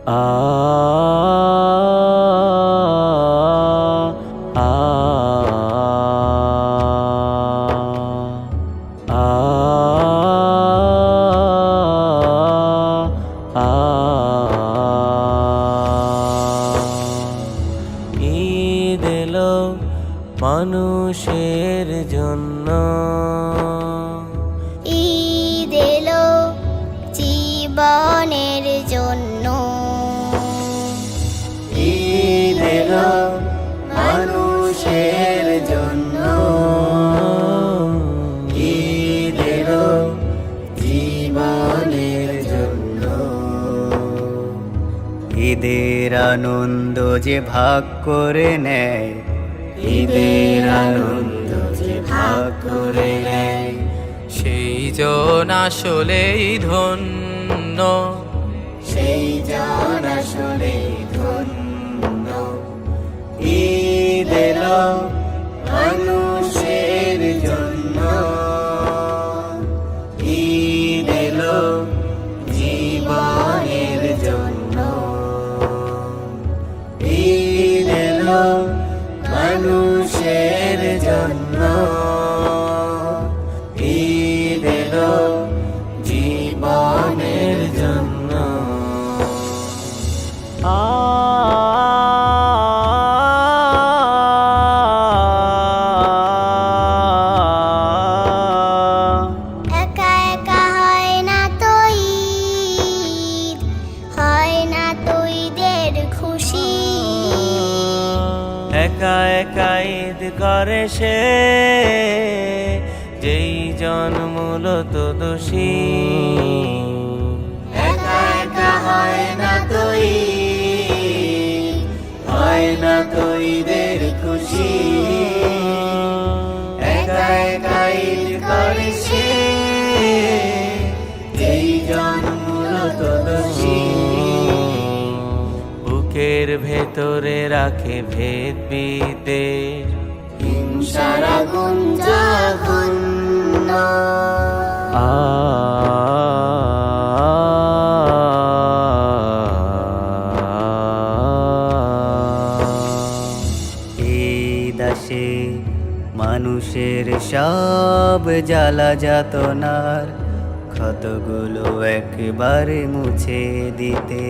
আ আ ঈদ এলো মানুষের জন্য, ঈদ এলো জীবনের জন্য, ঈদ এলো মানুষের জন্য, ঈদ এলো জীবনের জন্য। ঈদের আনন্দ যে ভাগ করে নেয়, ঈদের আনন্দ যে ভাগ করে নেয়, সেই জন আসলেই ধন্য, সেই জন আসলেই ধন্য। ঈদ এলো মানুষের জন্য, ঈদ এলো জীবনের জন্য, ঈদ এলো মানুষের জন্য, ঈদ এলো জীবনের জন্য। একা একা হয় না তো ঈদ, হয় না তো ঈদের খুশি, একা একা ঈদ করে সে, যেই জন মূলত দোষী। একা একা হয় না তো ঈদ, হয় না তো ঈদের খুশি, একা একা ঈদ করে সে, যেই জন মূলত দোষী। বুকের ভেতরে রাখে ভেদ বিদ্বেষ, হিংসার আগুন জঘন্য। ঈদ আসে মানুষের সব জ্বালা যাতনার ক্ষতগুলো একবারে মুছে দিতে,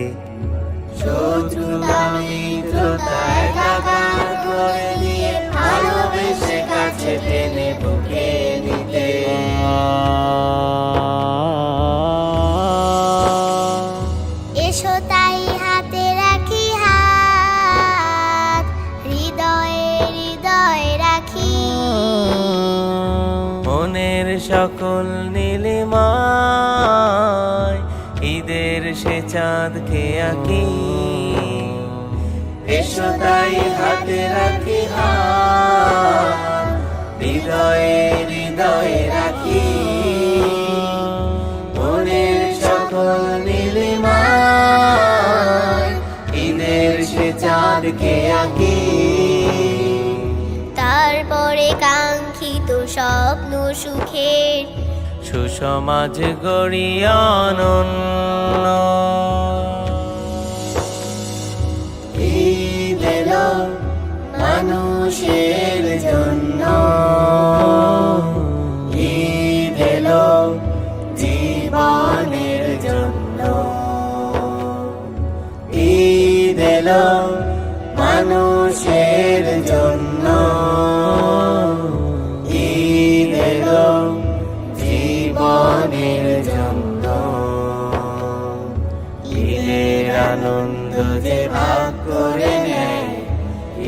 শত্রুতা মিত্রতা একাকার করে দিয়ে ভালোবেসে কাছে টেনে বুকে নিতে। এসো তাই হাতে রাখি হাত, হৃদয়ে হৃদয়ে রাখি, মনের সকল নীলিমায় ঈদের সে চাঁদকে আঁকি। এসো তাই হাতে রাখি হাত, হৃদয়ে হৃদয়ে রাখি, মনের সকল নীলিমায় ঈদের সে চাঁদকে আঁকি। তারপরে কাঙ্ক্ষিত স্বপ্ন সুখের সুসমাজ গড়িয়া অনন্য। ঈদ এলো মানুষের জন্য, ঈদ এলো জীবনের জন্য, ঈদ এলো মানুষের জন্য, ঈদ এলো জীবনের জন্য। ঈদের আনন্দ যে ভাগ করে নেয়,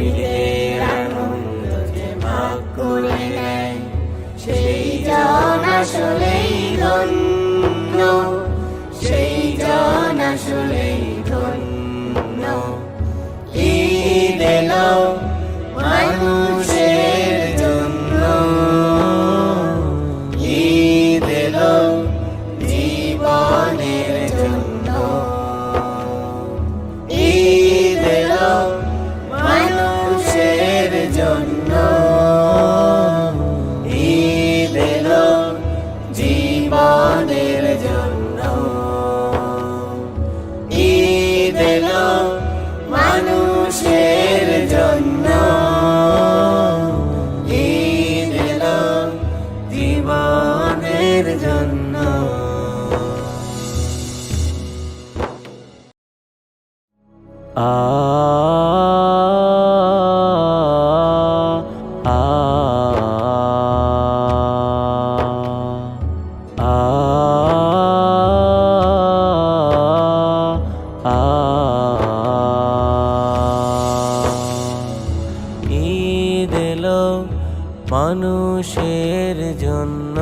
ঈদের আনন্দ যে ভাগ করে নেয়, সেই জন আসলেই ধন্য, সেই জন আসলেই ধন্য। ঈদ এলো মানুষের জন্য, ঈদ এলো জীবনের জন্য, ঈদ এলো মানুষের জন্য, ঈদ এলো জীবনের জন্য। আ আ ঈদ এলো মানুষের জন্য,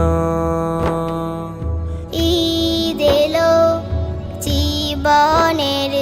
ঈদ এলো জীবনের